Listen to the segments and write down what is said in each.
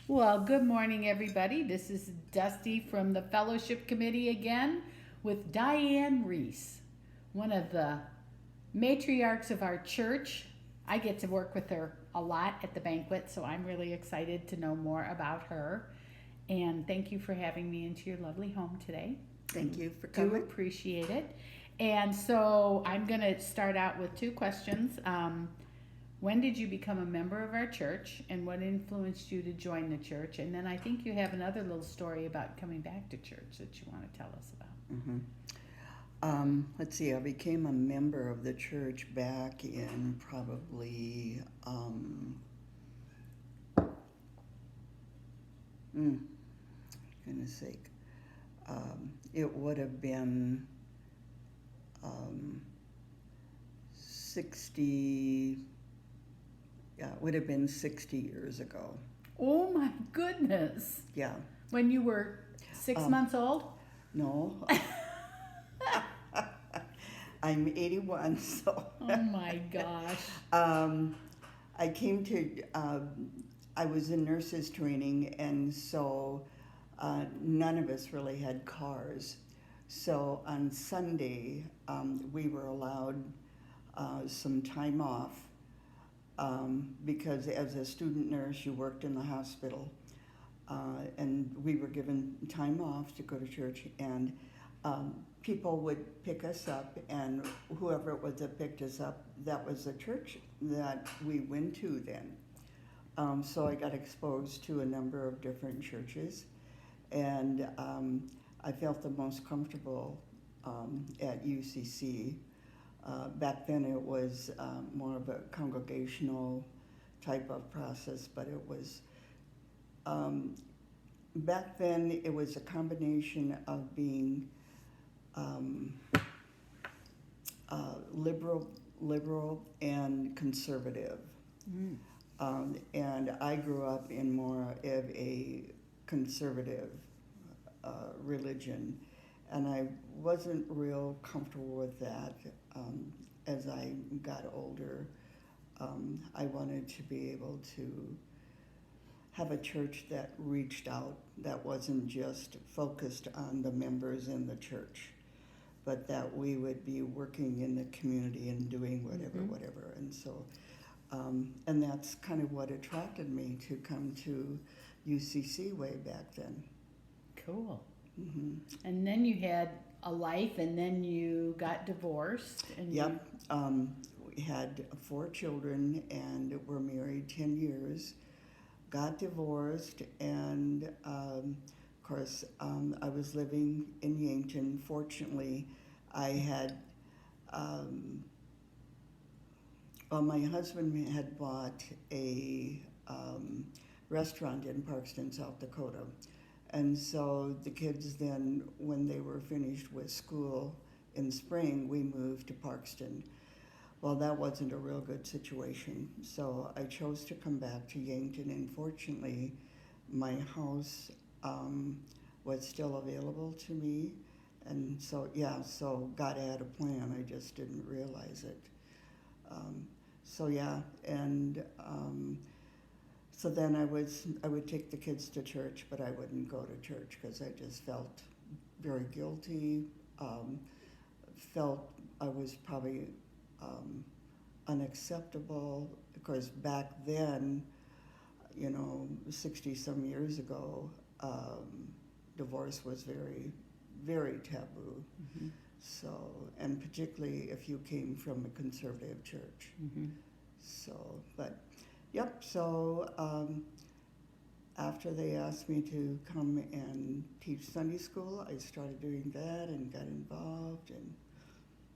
Well, good morning, everybody. This is Dusty from the Fellowship Committee again with Diane Reese, one of the matriarchs of our church. I get to work with her a lot at the banquet, so I'm really excited to know more about her. And thank you for having me into your lovely home today. Thank you for Do coming. appreciate it. And so I'm going to start out with two questions. When did you become a member of our church, and what influenced you to join the church? And then I think you have another little story about coming back to church that you want to tell us about. Let's see, I became a member of the church back in probably, goodness sake, it would have been 60, yeah, it would have been 60 years ago. Oh my goodness. Yeah, When you were 6 months old? no, I'm 81, so. Oh my gosh. I came to, I was in nurses training, and so none of us really had cars. So on Sunday, we were allowed some time off because as a student nurse, you worked in the hospital. And we were given time off to go to church, and people would pick us up, and whoever it was that picked us up, that was the church that we went to then. So I got exposed to a number of different churches, and I felt the most comfortable at UCC. Back then it was more of a congregational type of process, but it was back then it was a combination of being liberal and conservative. And I grew up in more of a conservative religion, and I wasn't real comfortable with that. As I got older, I wanted to be able to have a church that reached out, that wasn't just focused on the members in the church, but that we would be working in the community and doing whatever. And so, and that's kind of what attracted me to come to UCC way back then. Cool. And then you had a life, and then you got divorced. And Yep. We had 4 children and were married 10 years. Got divorced, and of course, I was living in Yankton. Fortunately, I had, well, my husband had bought a restaurant in Parkston, South Dakota. And so the kids then, when they were finished with school in spring, we moved to Parkston. Well, that wasn't a real good situation, so I chose to come back to Yankton, and fortunately, my house was still available to me, and so, yeah, so God had a plan, I just didn't realize it. So, yeah, and so then I would take the kids to church, but I wouldn't go to church because I just felt very guilty, felt I was probably unacceptable, because back then, 60 some years ago, divorce was very, very taboo. So, and particularly if you came from a conservative church. So, but, yep, so after they asked me to come and teach Sunday school, I started doing that and got involved, and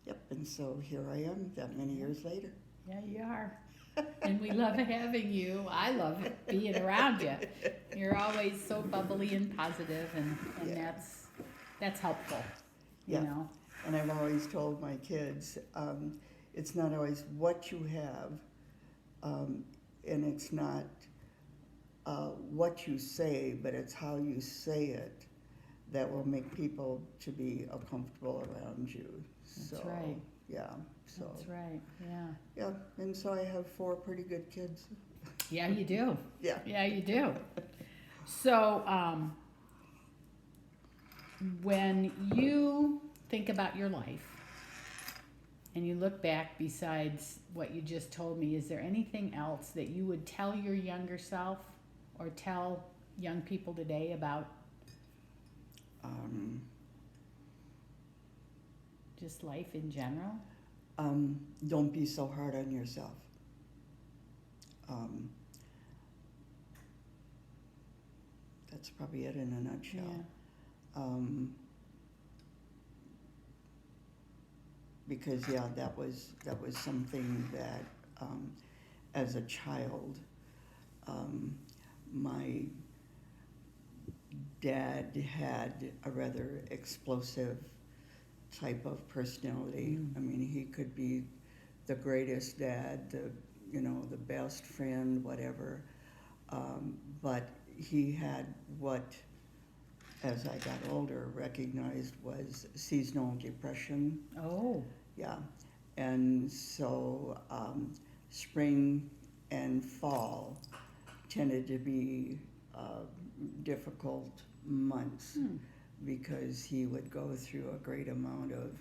yep, and so here I am that many years later. Yeah, you are. And we love having you. I love being around you. You're always so bubbly and positive, and Yeah. that's helpful, Yeah. you know. And I've always told my kids, it's not always what you have, and it's not what you say, but it's how you say it that will make people to be comfortable around you. That's right. Yeah. So. That's right. Yeah. Yeah, and so I have 4 pretty good kids. Yeah, you do. Yeah. Yeah, you do. So, when you think about your life and you look back, besides what you just told me, is there anything else that you would tell your younger self or tell young people today about Um, just life in general? don't be so hard on yourself. Um, that's probably it in a nutshell. Yeah. Because that was something that as a child, my dad had a rather explosive type of personality. I mean, he could be the greatest dad, the best friend, whatever. But he had what, as I got older, recognized was seasonal depression. Oh. Yeah. And so spring and fall tended to be difficult months because he would go through a great amount of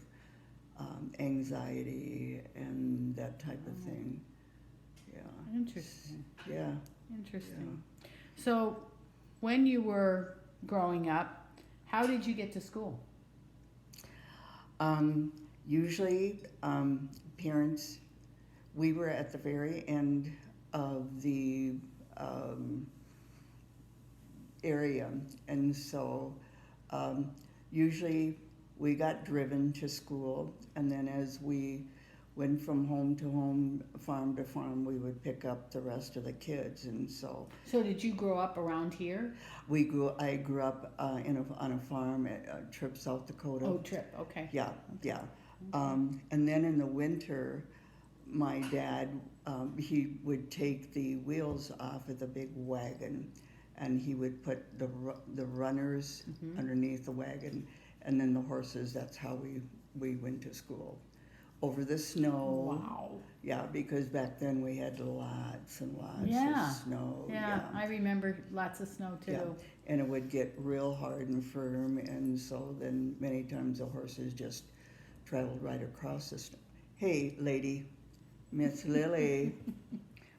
anxiety and that type of thing. Yeah. Interesting. Yeah. Interesting. So, when you were growing up, how did you get to school? Usually, parents, we were at the very end of the area, and so usually we got driven to school, and then as we went from home to home, farm to farm, we would pick up the rest of the kids, and so. So did you grow up around here? I grew up on a farm at Tripp, South Dakota. Oh, Tripp, okay. Yeah, yeah. And then in the winter, my dad, he would take the wheels off of the big wagon, and he would put the runners underneath the wagon, and then the horses. That's how we went to school. Over the snow. Wow. Yeah, because back then we had lots and lots of snow. Yeah, I remember lots of snow too. Yeah. And it would get real hard and firm, and so then many times the horses just traveled right across the snow. Hey, lady, Miss Lily.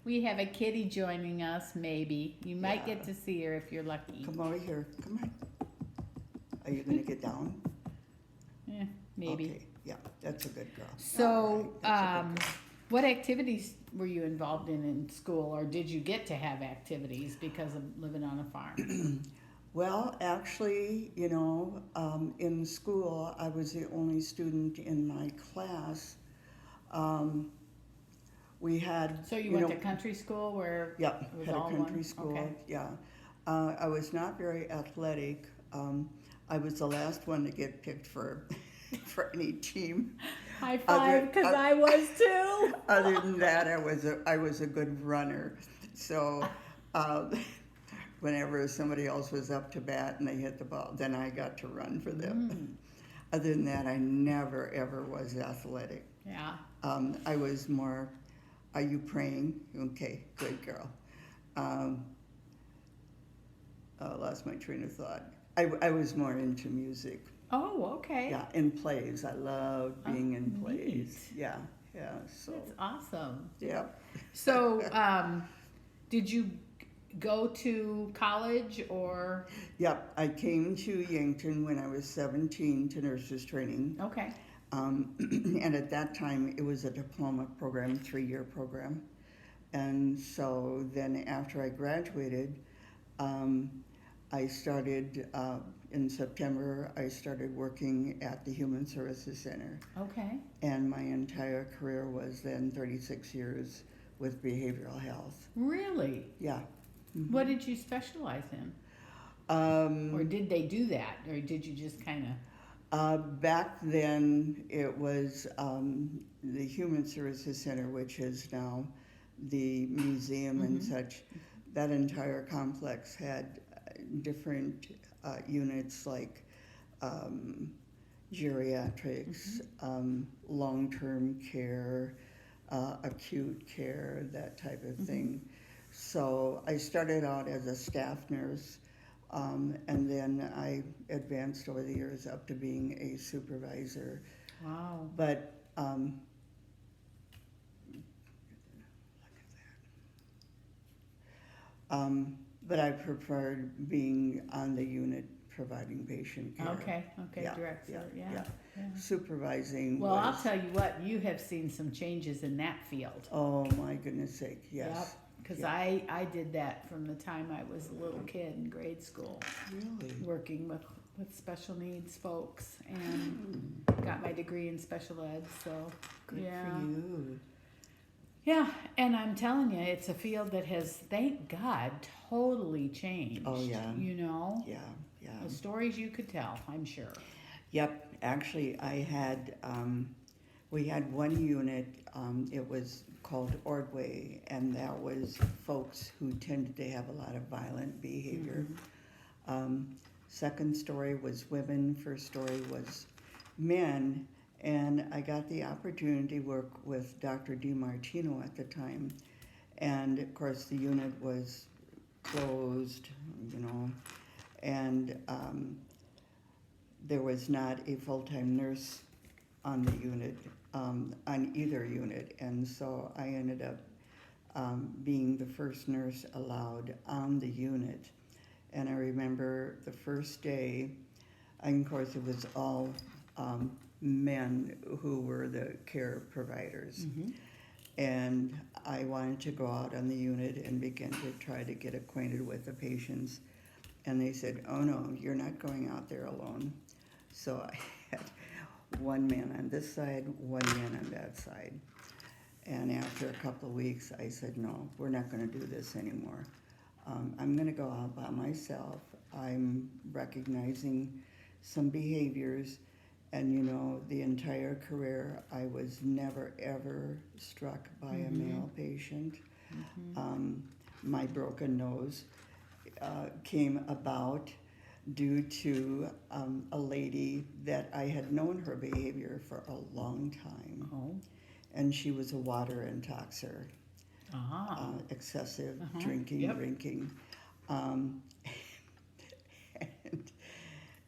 We have a kitty joining us, maybe. You might get to see her if you're lucky. Come over here. Come on. Are you going to get down? Yeah, maybe. Okay. Yeah, that's a good girl. So, Right, what activities were you involved in school, or did you get to have activities because of living on a farm? Well, actually, in school, I was the only student in my class. We had. So you went to country school where Yeah, it was had a all country one? school. Okay. Yeah, I was not very athletic. I was the last one to get picked for any team. High five, because I was too. Other than that, I was a good runner. So whenever somebody else was up to bat and they hit the ball, then I got to run for them. Other than that, I never ever was athletic. Yeah. I was more. Are you praying? Okay, good girl. I lost my train of thought. I was more into music. Oh, okay. Yeah, in plays. I loved being in plays. Neat. Yeah. So. That's awesome. Yeah. So, did you go to college or? Yep. I came to Yankton when I was 17 to nurses training. Okay. And at that time, it was a diploma program, 3-year program. And so then after I graduated, I started, in September, I started working at the Human Services Center. Okay. And my entire career was then 36 years with behavioral health. Really? Yeah. Mm-hmm. What did you specialize in? Or did they do that? Or did you just kind of? Back then, it was the Human Services Center, which is now the museum and such. That entire complex had different units like geriatrics, long-term care, acute care, that type of thing. So I started out as a staff nurse. And then I advanced over the years up to being a supervisor. Wow. But but I preferred being on the unit providing patient care. Okay, Yeah, director, yeah. yeah. Supervising Well, I'll was, tell you what, you have seen some changes in that field. oh my goodness sake, yes. Yep, because Yeah. I did that from the time I was a little kid in grade school, Really? working with special needs folks, and got my degree in special ed, so, Good yeah. for you. Yeah, and I'm telling you, it's a field that has, thank God, totally changed. Oh, yeah. You know? Yeah, yeah. The stories you could tell, I'm sure. Yep, actually I had, we had one unit, it was called Ordway, and that was folks who tended to have a lot of violent behavior. Second story was women, first story was men, and I got the opportunity to work with Dr. DiMartino at the time. And of course the unit was closed, you know, and there was not a full-time nurse on the unit, on either unit, and so I ended up being the first nurse allowed on the unit. And I remember the first day, and of course it was all men who were the care providers. And I wanted to go out on the unit and begin to try to get acquainted with the patients. And they said, oh no, you're not going out there alone. So I had one man on this side, one man on that side. And after a couple of weeks, I said, no, we're not going to do this anymore. I'm going to go out by myself. I'm recognizing some behaviors. And you know, the entire career, I was never ever struck by a male patient. My broken nose came about due to a lady that I had known her behavior for a long time. Oh. And she was a water intoxer, excessive drinking.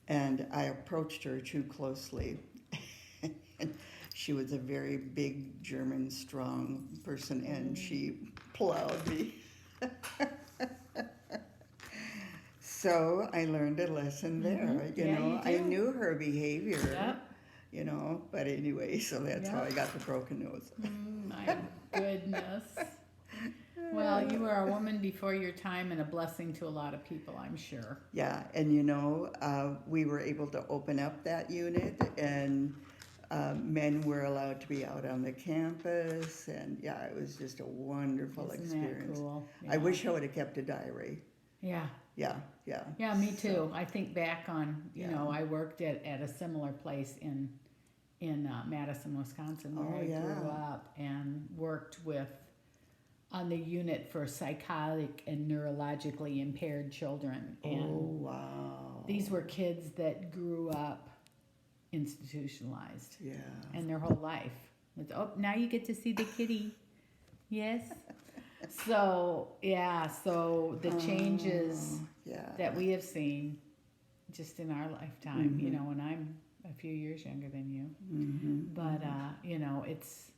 And I approached her too closely. And she was a very big German, strong person, and she plowed me. So I learned a lesson there. You know, you I do. knew her behavior. Yep. You know, but anyway, so that's how I got the broken nose. My goodness. Well, you were a woman before your time and a blessing to a lot of people, I'm sure. Yeah, and you know, we were able to open up that unit, and men were allowed to be out on the campus, and yeah, it was just a wonderful experience. That cool? Yeah. I wish I would have kept a diary. Yeah. Yeah, yeah. Yeah, me too. I think back on, you Yeah. know, I worked at a similar place in Madison, Wisconsin, where I grew up, and worked on the unit for psychotic and neurologically impaired children. And wow. these were kids that grew up institutionalized. Yeah. And their whole life. Oh, now you get to see the kitty. Yes. So, yeah, so the changes that we have seen just in our lifetime, you know, and I'm a few years younger than you. But, you know, it's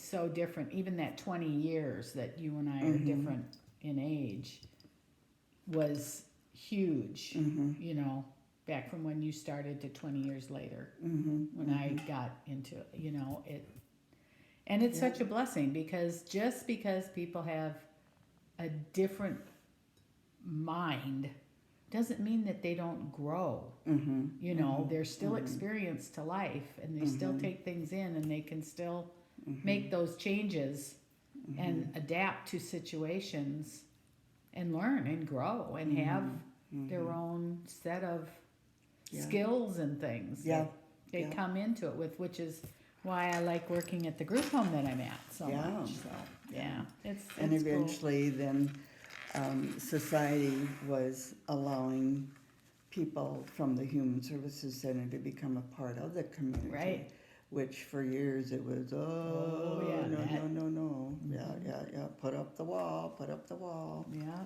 so different. Even that 20 years that you and I are different in age was huge, you know, back from when you started to 20 years later when I got into, you know, it. And it's such a blessing, because just because people have a different mind doesn't mean that they don't grow. You know, there's still experience to life, and they still take things in, and they can still make those changes and adapt to situations and learn and grow and have their own set of skills and things that they come into it with, which is why I like working at the group home that I'm at so much. So it's and eventually cool. Then society was allowing people from the Human Services Center to become a part of the community. Right. Which for years it was, no, put up the wall. Yeah,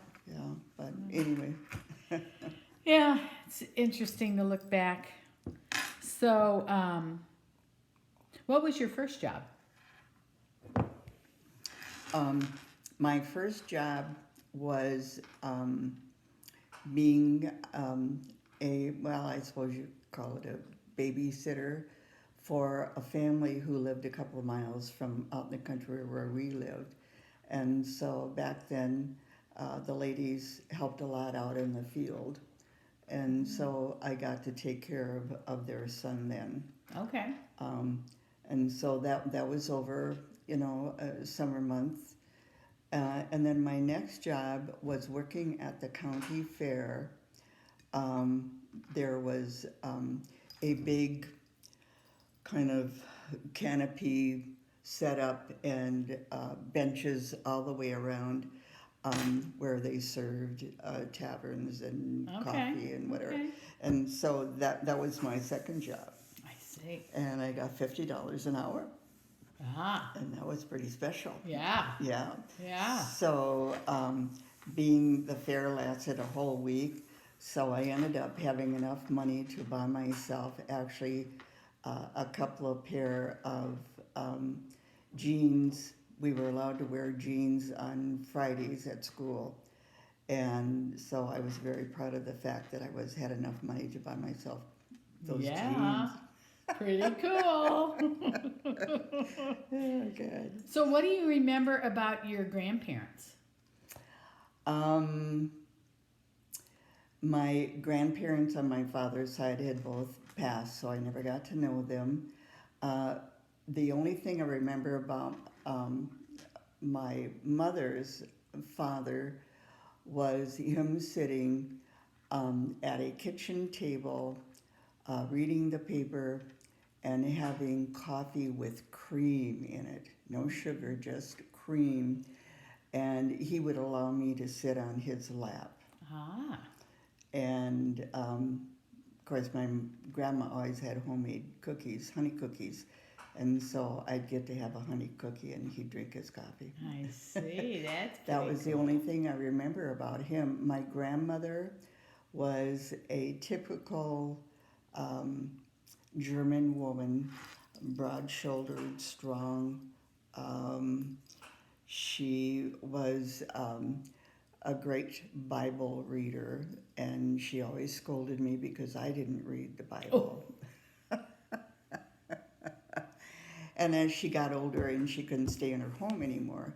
but anyway. interesting to look back. So, what was your first job? My first job was being I suppose you call it a babysitter for a family who lived a couple of miles from out in the country where we lived. And so back then, the ladies helped a lot out in the field. And so I got to take care of their son then. Okay. And so that was over, summer months. And then my next job was working at the county fair. There was a big kind of canopy set up and benches all the way around where they served taverns and coffee and whatever. Okay. And so that was my second job. I see. And I got $50 an hour. Ah. And that was pretty special. Yeah. Yeah. Yeah. So being the fair lasted a whole week, so I ended up having enough money to buy myself actually a couple of pair of jeans. We were allowed to wear jeans on Fridays at school. And so I was very proud of the fact that I had enough money to buy myself those jeans. Pretty cool. Oh, God. So what do you remember about your grandparents? My grandparents on my father's side had both passed, so I never got to know them. The only thing I remember about my mother's father was him sitting at a kitchen table reading the paper and having coffee with cream in it. No sugar, just cream. And he would allow me to sit on his lap. Ah. And of course, my grandma always had homemade cookies, honey cookies. And so I'd get to have a honey cookie and he'd drink his coffee. I see. That's That was cool. the only thing I remember about him. My grandmother was a typical German woman, broad-shouldered, strong. She was a great Bible reader, and she always scolded me because I didn't read the Bible. Oh. And as she got older and she couldn't stay in her home anymore,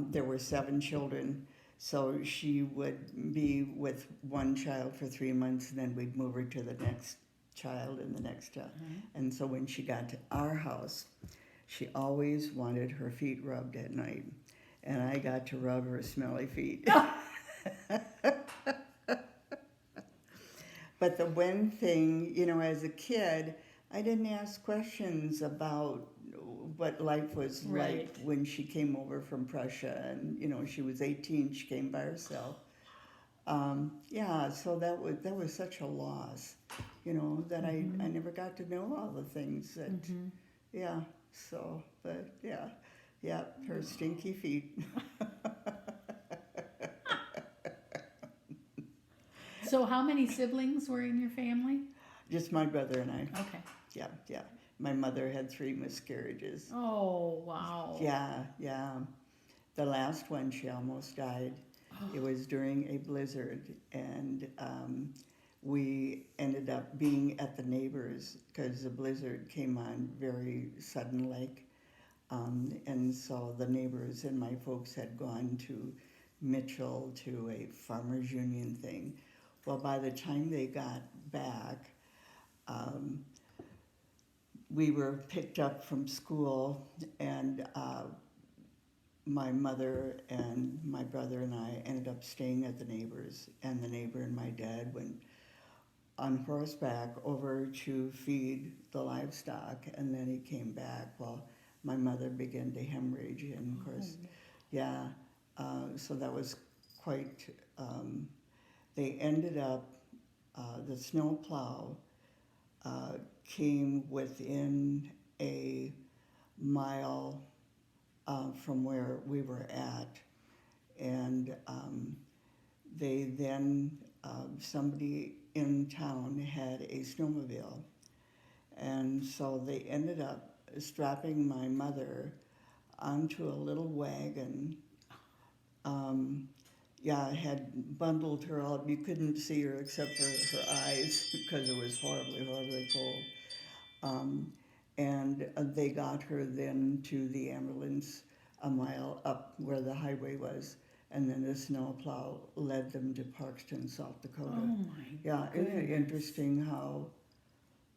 there were 7 children. So she would be with one child for 3 months, and then we'd move her to the next child and the next child. Mm-hmm. And so when she got to our house, she always wanted her feet rubbed at night. And I got to rub her smelly feet. But the one thing, as a kid, I didn't ask questions about what life was like when she came over from Prussia. And, she was 18, she came by herself. So that was such a loss, that mm-hmm. I never got to know all the things that, mm-hmm. Her stinky feet. So how many siblings were in your family? Just my brother and I. Okay. Yeah. My mother had 3 miscarriages. Oh, wow. Yeah. The last one, she almost died. It was during a blizzard, and we ended up being at the neighbors because the blizzard came on very sudden-like. And so the neighbors and my folks had gone to Mitchell to a farmers union thing. Well, by the time they got back, we were picked up from school, and my mother and my brother and I ended up staying at the neighbors, and the neighbor and my dad went on horseback over to feed the livestock, and then he came back. Well, my mother began to hemorrhage, and of course, so that was quite, they ended up, the snow plow came within a mile from where we were at, and they then, somebody in town had a snowmobile. And so they ended up strapping my mother onto a little wagon. Yeah, had bundled her up. You couldn't see her except for her eyes because it was horribly, horribly cold. And they got her then to the ambulance a mile up where the highway was. And then the snowplow led them to Parkston, South Dakota. Oh my Yeah, isn't it goodness. interesting how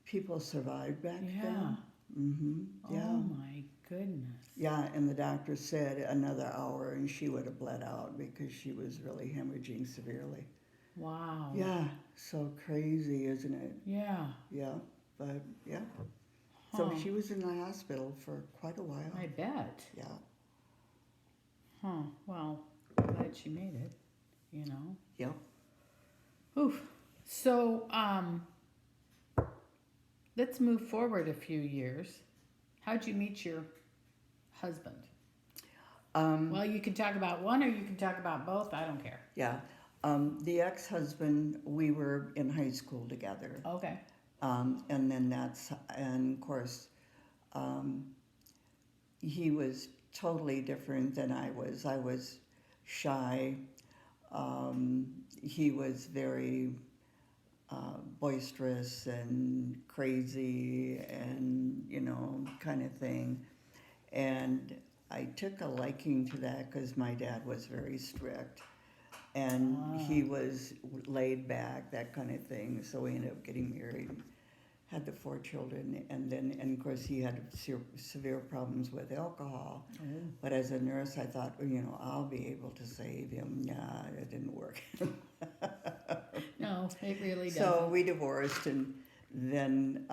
people survived back Yeah. then? Yeah. Oh my goodness. Yeah, and the doctor said another hour and she would have bled out because she was really hemorrhaging severely. Wow. Yeah, so crazy, isn't it? Yeah. Yeah, but yeah. So Huh. she was in the hospital for quite a while. I bet. Yeah. Huh. Well, glad she made it, you know. Yep. Oof. So, let's move forward a few years. How'd you meet your husband? Well, you can talk about one or you can talk about both. I don't care. Yeah. The ex-husband, we were in high school together. Okay. And then and of course, he was totally different than I was. I was shy. He was very boisterous and crazy and, kind of thing. And I took a liking to that because my dad was very strict. And he was laid back, that kind of thing. So we ended up getting married, had the 4 children, and of course he had severe problems with alcohol. But as a nurse, I thought, I'll be able to save him. Nah, it didn't work. No, it really doesn't. So we divorced, and then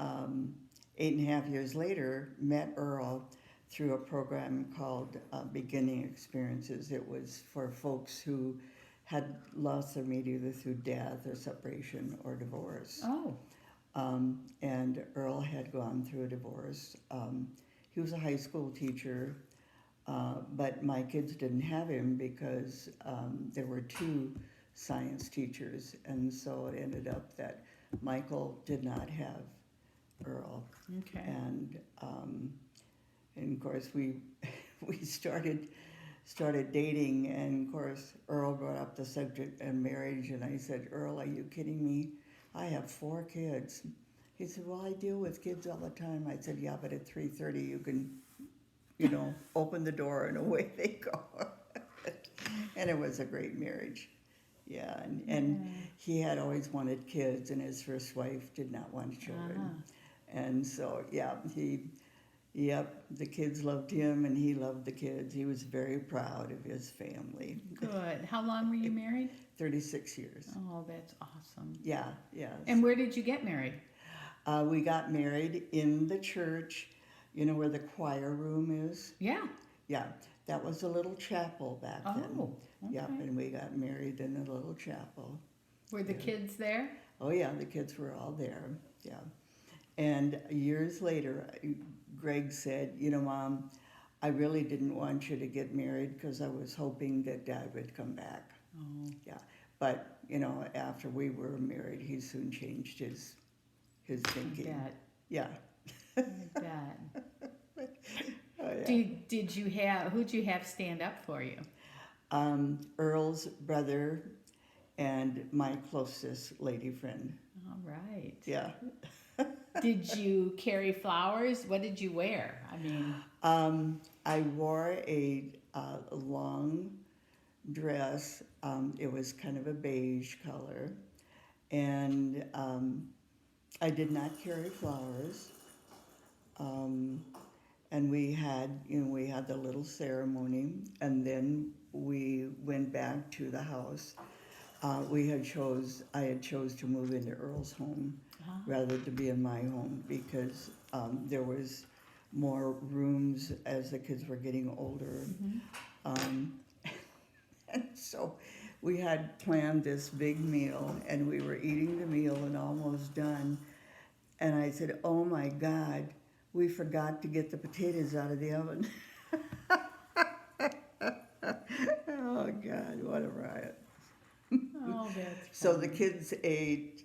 8.5 years later, met Earl through a program called Beginning Experiences. It was for folks who had lost them either through death or separation or divorce. Oh. And Earl had gone through a divorce. He was a high school teacher, but my kids didn't have him because there were 2 science teachers, and so it ended up that Michael did not have Earl. Okay. And of course we started dating, and of course Earl brought up the subject of marriage, and I said, Earl, are you kidding me? I have 4 kids. He said, well, I deal with kids all the time. I said, yeah, but at 3:30 you can, open the door and away they go. And it was a great marriage. Yeah, and he had always wanted kids, and his first wife did not want children. And so, the kids loved him, and he loved the kids. He was very proud of his family. Good. How long were you married? 36 years. Oh, that's awesome. Yeah. And where did you get married? We got married in the church, where the choir room is. Yeah. Yeah, that was a little chapel back then. Oh, okay. Yep, and we got married in a little chapel. Were the kids there? Oh yeah, the kids were all there. Yeah. And years later, Greg said, Mom, I really didn't want you to get married because I was hoping that Dad would come back. Oh. Yeah. But, after we were married, he soon changed his thinking. I bet. Yeah. I bet. Oh, yeah. Who'd you have stand up for you? Earl's brother and my closest lady friend. All right. Yeah. Did you carry flowers? What did you wear? I mean, I wore a long dress. It was kind of a beige color, and I did not carry flowers. And we had the little ceremony, and then we went back to the house. I had chose to move into Earl's home rather than be in my home because there was more rooms as the kids were getting older. And so we had planned this big meal, and we were eating the meal and almost done. And I said, oh my God, we forgot to get the potatoes out of the oven. Oh God, what a riot. oh, that's So funny. the kids ate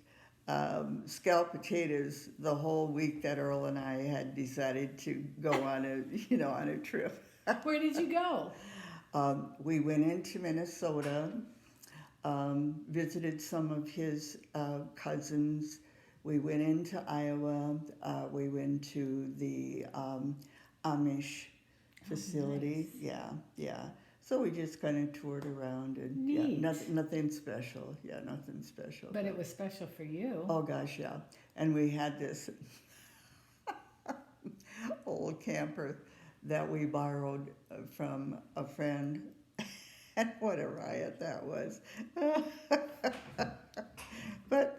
scalloped potatoes the whole week that Earl and I had decided to go on a trip. Where did you go? We went into Minnesota, visited some of his cousins. We went into Iowa. We went to the Amish facility. Nice. Yeah, yeah. So we just kind of toured around and Neat. nothing special. Yeah, nothing special. But it was special for you. Oh gosh, yeah. And we had this old camper that we borrowed from a friend. And what a riot that was. But,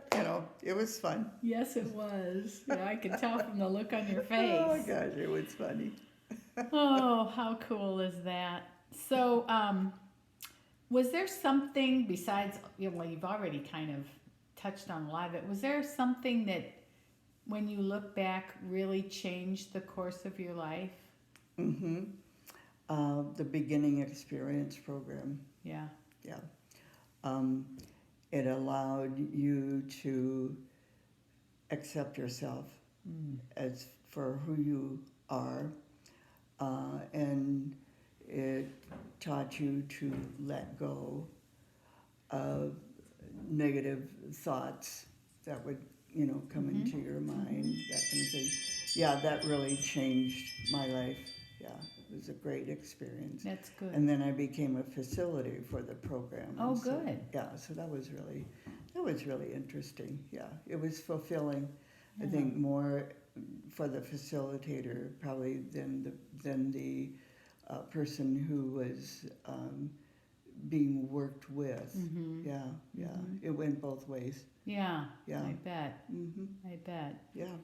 it was fun. Yes, it was. Yeah, I could tell from the look on your face. Oh gosh, it was funny. Oh, how cool is that? So, was there something besides, well, you've already kind of touched on a lot of it. Was there something that, when you look back, really changed the course of your life? Mm-hmm. The beginning experience program. Yeah. Yeah. It allowed you to accept yourself as for who you are, and it taught you to let go of negative thoughts that would, come into your mind, that kind of thing. Yeah, that really changed my life. Yeah, it was a great experience. That's good. And then I became a facility for the program. Oh, and so, good. Yeah, so that was really interesting. Yeah, it was fulfilling. Yeah. I think more for the facilitator probably than the person who was being worked with. Mm-hmm. Yeah, yeah. Mm-hmm. It went both ways. Yeah, Yeah. I bet. Mm-hmm. I bet. Yeah.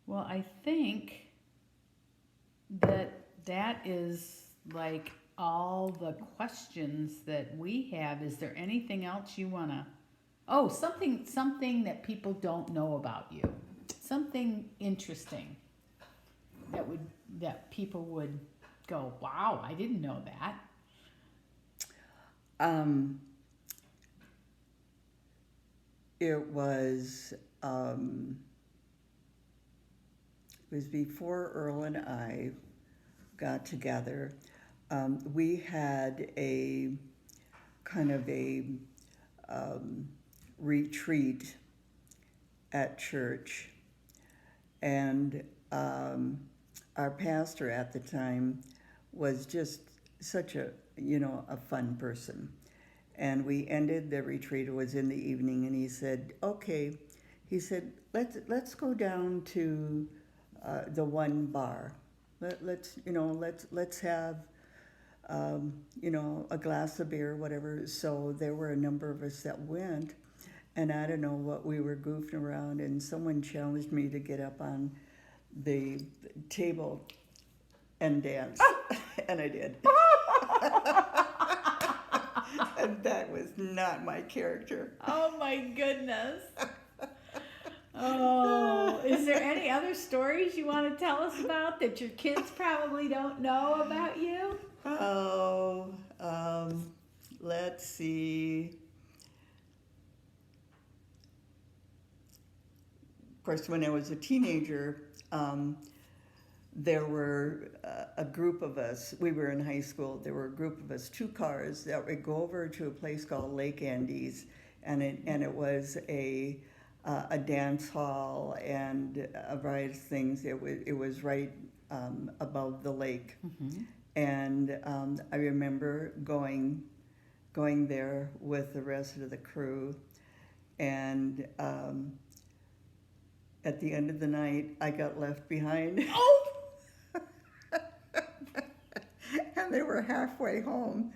Well, I think that is like all the questions that we have. Is there anything else you want to? Oh, something that people don't know about you. Something interesting that people would go, "Wow, I didn't know that." It was before Earl and I got together. We had a kind of a retreat at church, and our pastor at the time was just such a fun person. And we ended the retreat. It was in the evening, and he said, "Okay," he said, "Let's go down to the one bar. Let's have a glass of beer, whatever." So there were a number of us that went, and I don't know what, we were goofing around, and someone challenged me to get up on the table and dance, and I did. And that was not my character. Oh my goodness. Oh, is there any other stories you want to tell us about that your kids probably don't know about you? Oh, let's see. Of course, when I was a teenager, there were a group of us. We were in high school. There were a group of us, 2 cars that would go over to a place called Lake Andes, and it was a dance hall and a variety of things. It was right above the lake, Mm-hmm. and I remember going there with the rest of the crew, and at the end of the night, I got left behind. Oh! And they were halfway home.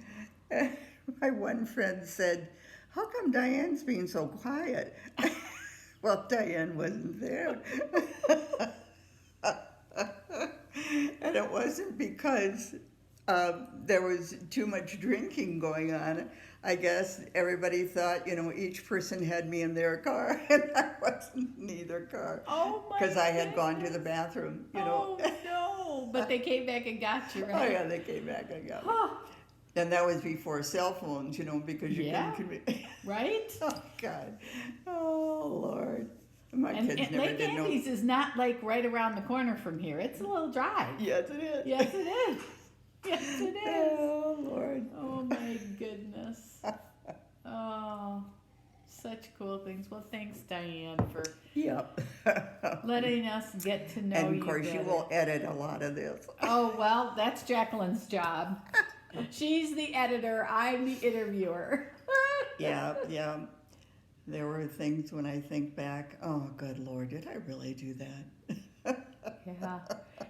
And my one friend said, "How come Diane's being so quiet?" Well, Diane wasn't there. And it wasn't because there was too much drinking going on. I guess everybody thought, each person had me in their car, and I wasn't in either car. Oh my! Because I had gone to the bathroom, Oh no! But they came back and got you, right? Oh yeah, they came back and got me. Huh. And that was before cell phones, because you Yeah. couldn't communicate. Right? Oh, God. Oh, Lord. My And kids never Lake did know. Andes is not like right around the corner from here. It's a little drive. Yes, it is. Yes, it is. Yes, it is. Oh, Lord. Oh, my goodness. Oh, such cool things. Well, thanks, Diane, for Yep. letting us get to know you. And of course, you better. will edit a lot of this. Oh, well, that's Jacqueline's job. She's the editor. I'm the interviewer. Yeah, yeah. There were things when I think back, oh, good Lord, did I really do that? Yeah.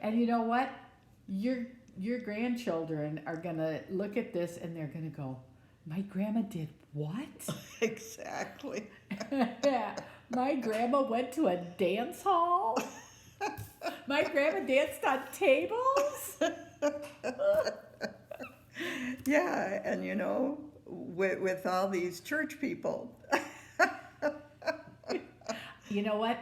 And you know what? Your grandchildren are going to look at this and they're going to go, my grandma did what? Exactly. Yeah. My grandma went to a dance hall. My grandma danced on tables. Yeah, and with all these church people. You know what?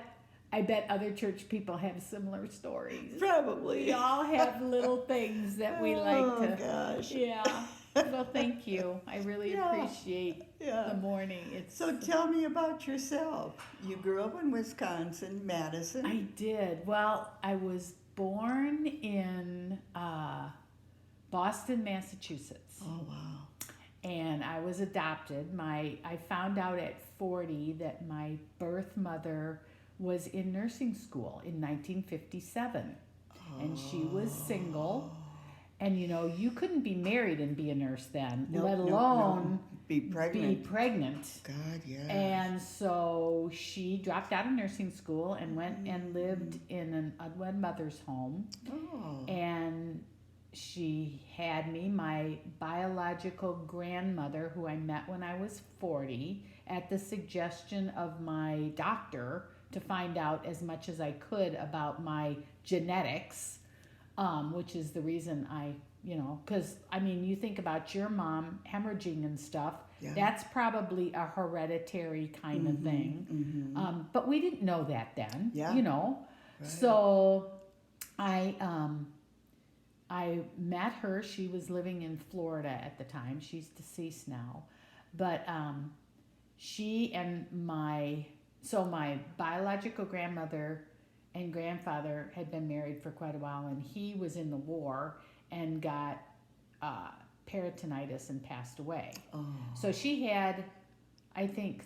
I bet other church people have similar stories. Probably. We all have little things that we like to. Oh, gosh. Yeah. Well, thank you. I really appreciate the morning. So tell me about yourself. You grew up in Wisconsin, Madison. I did. Well, I was born in Boston, Massachusetts. Oh, wow. And I was adopted. I found out at 40 that my birth mother was in nursing school in 1957. And she was single. And you couldn't be married and be a nurse then, let alone be pregnant. God, yeah. And so she dropped out of nursing school and went and lived in an unwed mother's home. Oh. And she had me, my biological grandmother, who I met when I was 40, at the suggestion of my doctor to find out as much as I could about my genetics, which is the reason because, you think about your mom hemorrhaging and stuff, that's probably a hereditary kind of thing. Mm-hmm. But we didn't know that then, Right. So I met her. She was living in Florida at the time. She's deceased now. But she and my biological grandmother and grandfather had been married for quite a while, and he was in the war and got peritonitis and passed away. Oh. So she had, I think,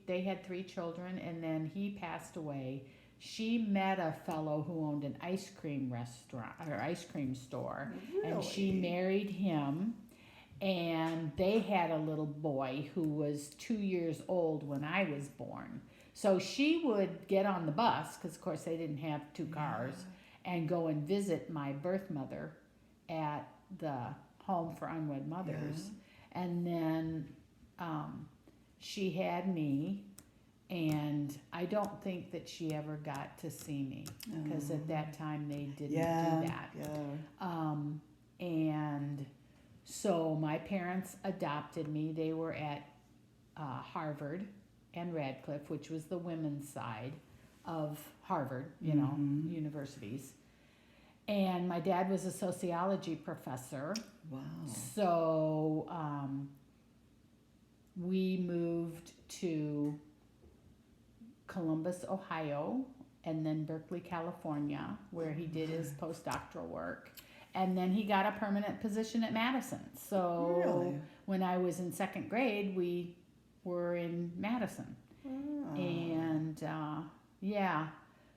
they had 3 children, and then he passed away. She met a fellow who owned an ice cream restaurant or ice cream store, and she married him, and they had a little boy who was 2 years old when I was born. So she would get on the bus, because of course they didn't have 2 cars, and go and visit my birth mother at the home for unwed mothers. And then she had me. And I don't think that she ever got to see me, because at that time they didn't do that. Yeah. And so my parents adopted me. They were at Harvard and Radcliffe, which was the women's side of Harvard, universities. And my dad was a sociology professor. Wow. So we moved to Columbus, Ohio, and then Berkeley, California, where he did his postdoctoral work. And then he got a permanent position at Madison. So when I was in 2nd grade, we were in Madison. Oh. And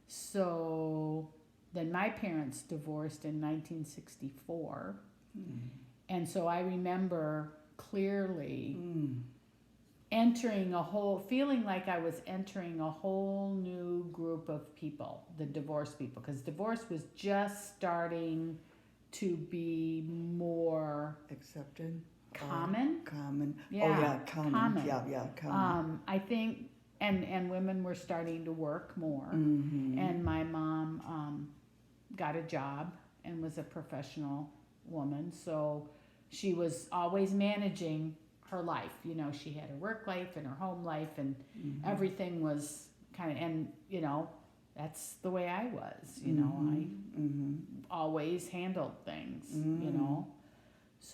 so then my parents divorced in 1964. And so I remember clearly feeling like I was entering a whole new group of people, the divorced people, because divorce was just starting to be more accepted, common. Common. Yeah, oh yeah, common. Yeah, common. I think, and women were starting to work more, Mm-hmm. and my mom got a job and was a professional woman, so she was always managing her life. She had her work life and her home life, and everything was kind of, and that's the way I was. I always handled things.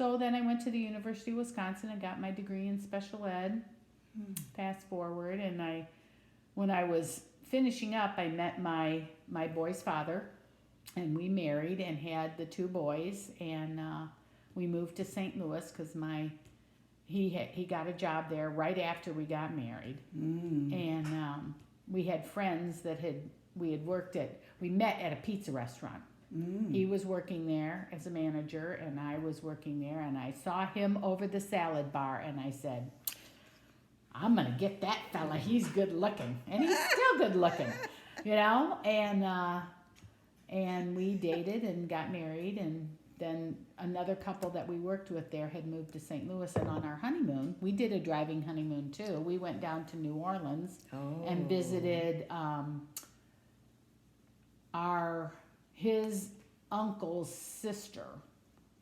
So then I went to the University of Wisconsin and got my degree in special ed. Fast forward, and when I was finishing up, I met my boy's father, and we married and had the 2 boys, and we moved to St. Louis because he got a job there right after we got married, and we had friends that we met at a pizza restaurant. He was working there as a manager, and I was working there, and I saw him over the salad bar, and I said, I'm gonna get that fella. He's good looking, and he's still good looking, you know. And we dated and got married, and then another couple that we worked with there had moved to St. Louis, and on our honeymoon, we did a driving honeymoon too. We went down to New Orleans and visited his uncle's sister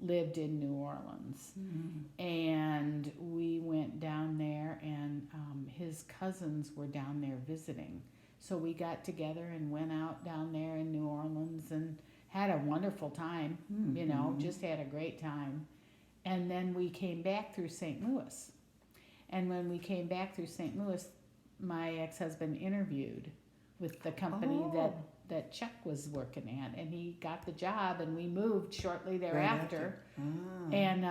lived in New Orleans, and we went down there, and his cousins were down there visiting. So we got together and went out down there in New Orleans and had a wonderful time, you know, just had a great time. And then we came back through St. Louis. And when we came back through St. Louis, my ex-husband interviewed with the company that Chuck was working at, and he got the job, and we moved shortly thereafter. And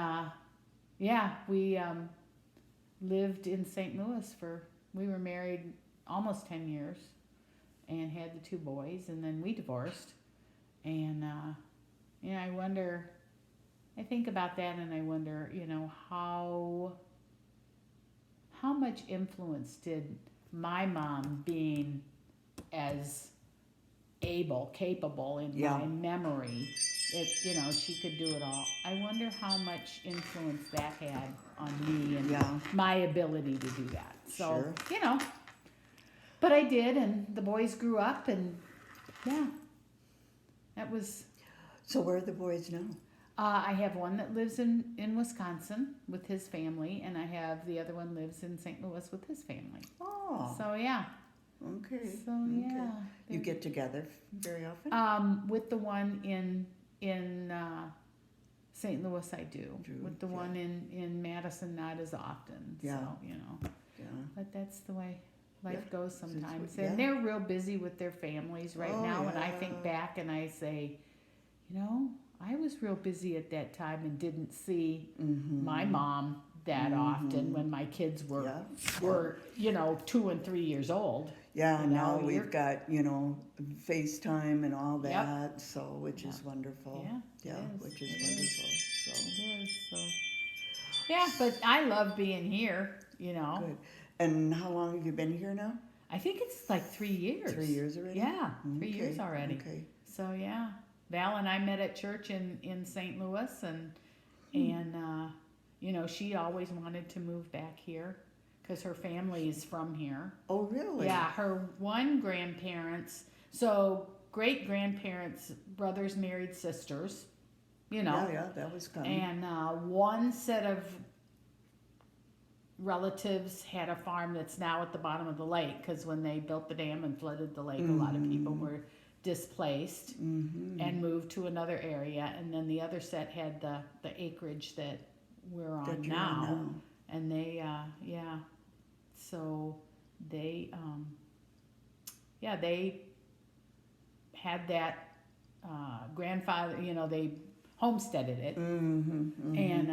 we lived in St. Louis we were married almost 10 years and had the 2 boys, and then we divorced. And I think about that, and I wonder, you know, how much influence did my mom being as capable in my memory, you know, she could do it all. I wonder how much influence that had on me and my ability to do that. So, you know, but I did, and the boys grew up, and that was. So where are the boys now? I have one that lives in Wisconsin with his family, and I have the other one lives in St. Louis with his family. Oh. So, yeah. Okay. So, yeah. You get together very often? With the one in St. Louis, I do. With the one in Madison, not as often. Yeah. So, you know. Yeah. But that's the way life goes sometimes. Yeah. And they're real busy with their families right now. And I think back and I say, you know, I was real busy at that time and didn't see my mom that often when my kids were you know, 2 and 3 years old. Yeah, you know, now we've got, you know, FaceTime and all that, so which is wonderful. Yeah, which is wonderful. So it is. So yeah, but I love being here, you know. Good. And how long have you been here now? I think it's like 3 years. 3 years already? Yeah, 3 years already. Okay. So yeah, Val and I met at church in St. Louis, and you know, she always wanted to move back here because her family is from here. Oh, really? Yeah, her one grandparents, so great grandparents, brothers married sisters, you know. Yeah, that was common. And one set of relatives had a farm that's now at the bottom of the lake because when they built the dam and flooded the lake, a lot of people were displaced and moved to another area. And then the other set had the acreage that we're on now. And they, so they, they had that grandfather, you know, they homesteaded it. And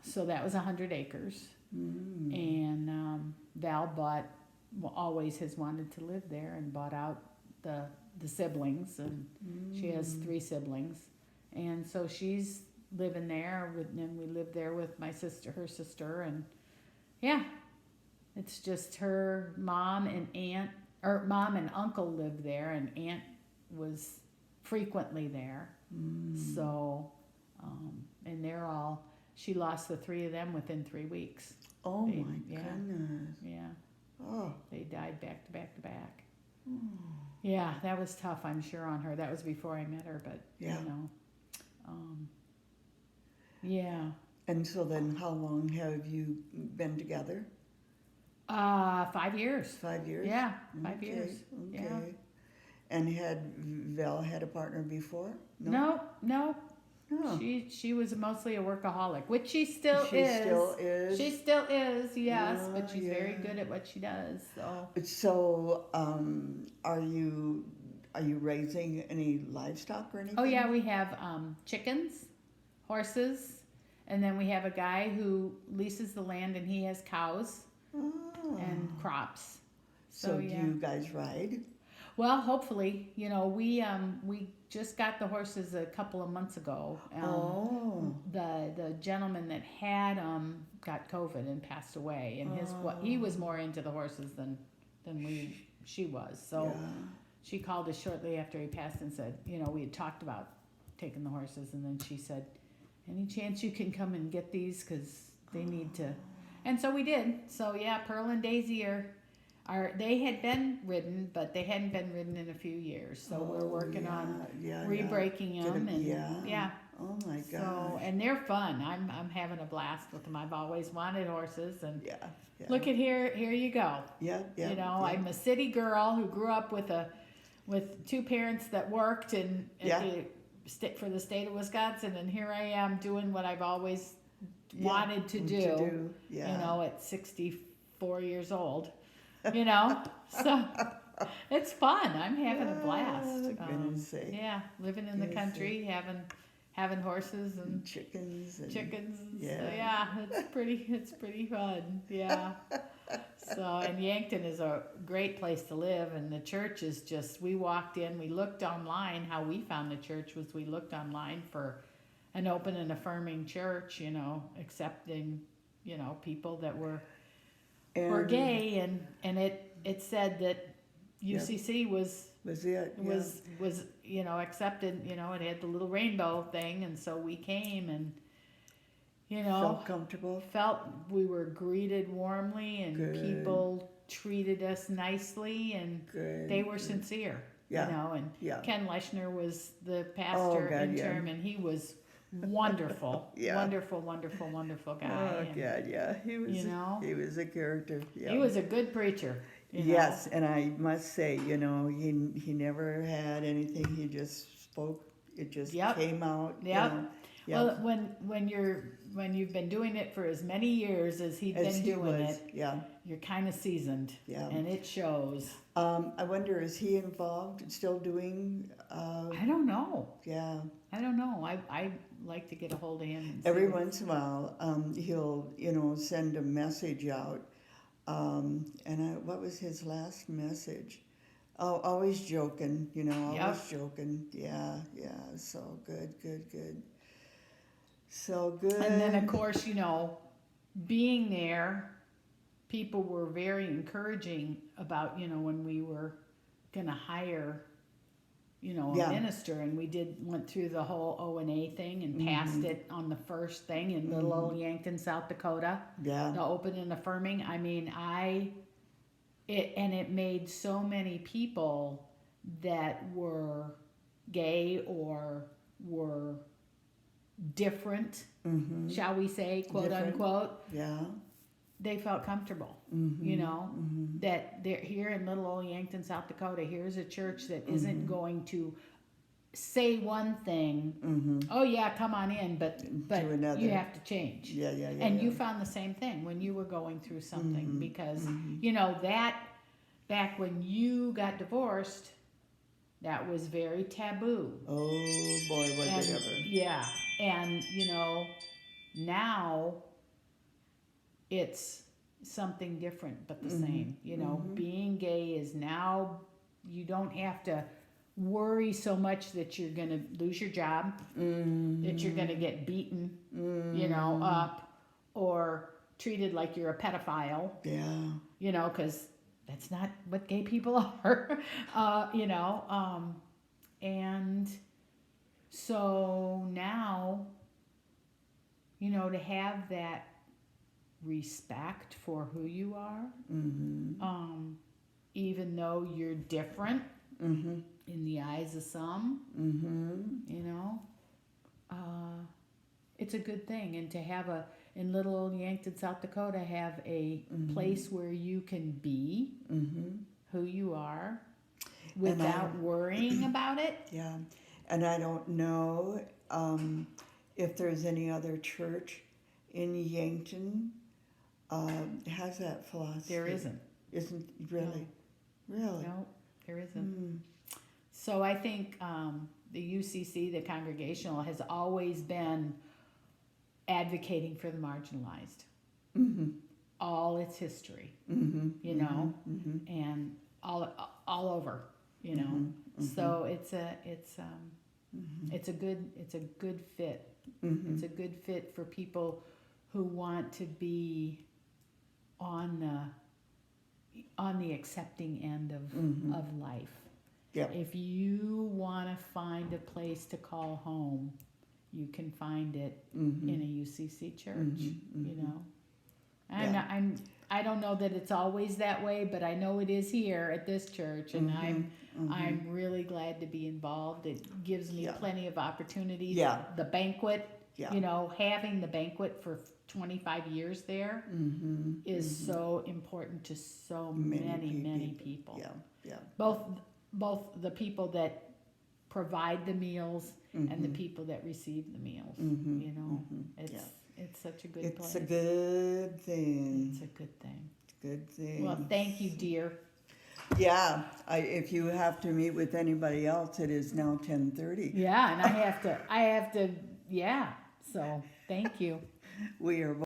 so that was 100 acres. And Val always has wanted to live there and bought out the siblings, and she has 3 siblings. And so she's living there, and we live there with her sister, and it's just her mom and uncle lived there, and aunt was frequently there. So, and she lost the 3 of them within 3 weeks. Oh my goodness. Yeah. Oh. They died back to back to back. Yeah, that was tough, I'm sure, on her. That was before I met her, but, you know. And so then how long have you been together? 5 years. 5 years? Yeah, 5 years. Okay. Yeah. And had Val had a partner before? No. Oh. She was mostly a workaholic, which she still She is. still is. She still is, yes, Oh, but she's very yeah. good at what she does. So So, are you raising any livestock or anything? oh yeah, we have chickens, horses, and then we have a guy who leases the land and he has cows Oh. and crops. So, yeah. do you guys ride? Well, hopefully, we just got the horses a couple of months ago. Oh. The gentleman that had got COVID and passed away, and he was more into the horses than she was. So Yeah. she called us shortly after he passed and said, we had talked about taking the horses, and then she said, "Any chance you can come and get these, because they need to." And so we did. So yeah, Pearl and Daisy they had been ridden, but they hadn't been ridden in a few years. So we're working on re-breaking them. Yeah. Oh my gosh. So, and they're fun. I'm having a blast with them. I've always wanted horses, and Yeah. look at here you go. Yeah. I'm a city girl who grew up with two parents that worked for the state of Wisconsin, and here I am doing what I've always wanted to do. Yeah. At 64 years old. So it's fun. I'm having a blast. Goodness sake. Yeah, living in the country, having horses and chickens. And, chickens. Yeah. So yeah, it's pretty fun. Yeah. So, and Yankton is a great place to live, and the church is we walked in, we looked online. How we found the church was we looked online for an open and affirming church, accepting, people that were gay, and it said that UCC was accepted. It had the little rainbow thing, and so we came and felt comfortable. Felt we were greeted warmly, and Good. people treated us nicely, and Good. they were sincere. Yeah. And Yeah. Ken Leshner was the pastor interim, and he was wonderful. Wonderful guy. Oh and, God, yeah. He was a character. Yeah. He was a good preacher. Yes, and I must say, he never had anything. He just spoke. It just came out. Yep. Well, when you've been doing it for as many years as he'd been doing it, you're kind of seasoned. Yeah. And it shows. I wonder, is he involved? Still doing? I don't know. Yeah. I don't know. I like to get a hold of him. And every once in a while, he'll send a message out. What was his last message? Oh, always joking, always joking. Yeah. So good. So good. And then, of course, being there, people were very encouraging about, when we were going to hire, a minister, and we went through the whole O&A thing and passed it on the first thing in little old Yankton, South Dakota. Yeah. The open and affirming. I mean, it made so many people that were gay or were different, shall we say, quote unquote. Yeah. They felt comfortable, that they're here in little old Yankton, South Dakota. Here's a church that isn't going to say one thing. Oh yeah, come on in, but you have to change. Yeah. And you found the same thing when you were going through something, because that back when you got divorced, that was very taboo. Oh boy, was it ever? Yeah, and now it's something different but the same. Being gay is now, you don't have to worry so much that you're going to lose your job, that you're going to get beaten, up, or treated like you're a pedophile. Yeah. Because that's not what gay people are. And so now, to have that respect for who you are, even though you're different in the eyes of some, it's a good thing. And to have in little old Yankton, South Dakota, have a place where you can be who you are without worrying about it. Yeah. And I don't know if there's any other church in Yankton has that philosophy. There isn't. Isn't really? Really? No, there isn't. So I think the UCC, the Congregational, has always been advocating for the marginalized. All its history, you know, and all over, you know. So it's a good fit. It's a good fit for people who want to be on the accepting end of life. Yep. If you want to find a place to call home, you can find it in a UCC church. You know, I don't know that it's always that way, but I know it is here at this church, and I'm really glad to be involved. It gives me plenty of opportunities. Yeah. The banquet, you know, having the banquet for 25 years there is so important to so many people. Yeah. Both the people that provide the meals and the people that receive the meals. You know, it's such a good place. It's a good thing. It's a good thing. Good thing. Well, thank you, dear. Yeah, if you have to meet with anybody else, it is now 10:30. Yeah, and I have to. Yeah. So thank you. We are